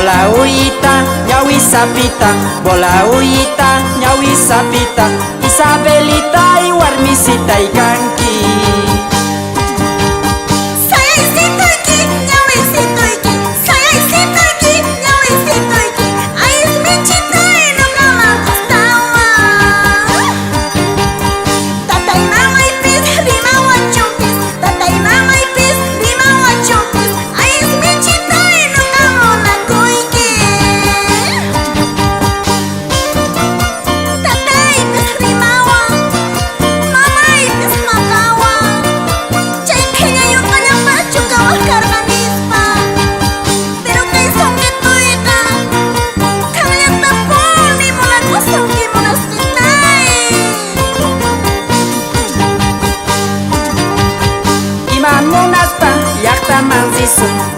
bola uita, ñawi sapita, bola uita, ñawi sapita, Isabelita y warmisita y kanki.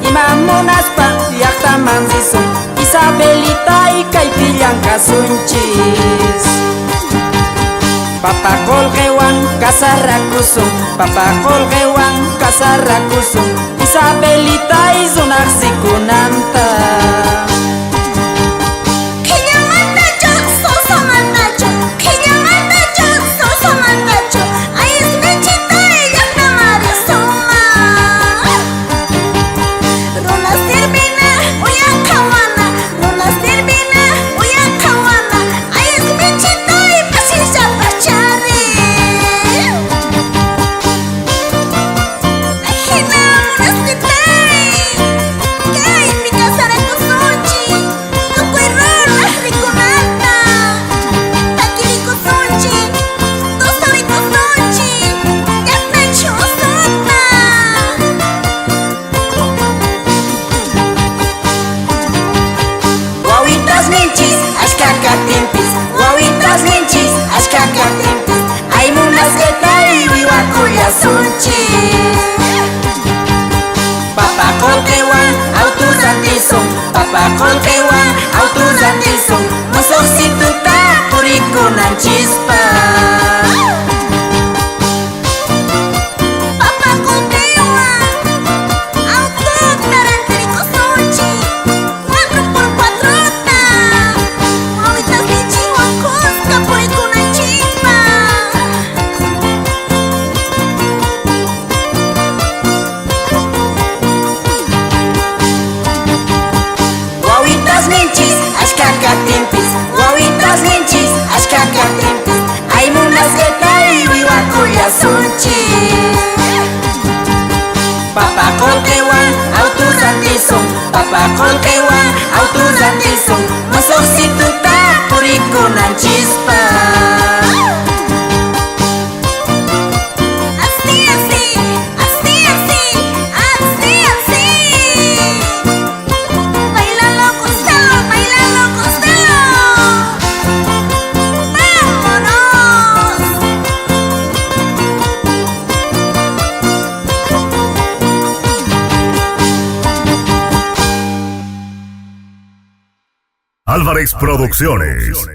Imamunaspa llaqta manzisun Isabelita y kaypillanqa sunchis. Papa colgewan casarracusun, papa colgewan casarracusun, Isabelita y sunarsikunanta. Wawitas ninchis, ashkaka timpis, aymunas getay wiwakulla sunchis. Papa colquewan autosantison, papa colquewan autosantison, musuqsituta purikunanchispa. Wawitas ninchis, ashkaka timpis, aymunas getay wiwakulla sunchis. Papa colquewan autosantison, papa colquewan autosantison, musuqsituta purikunanchispa. Álvarez Producciones.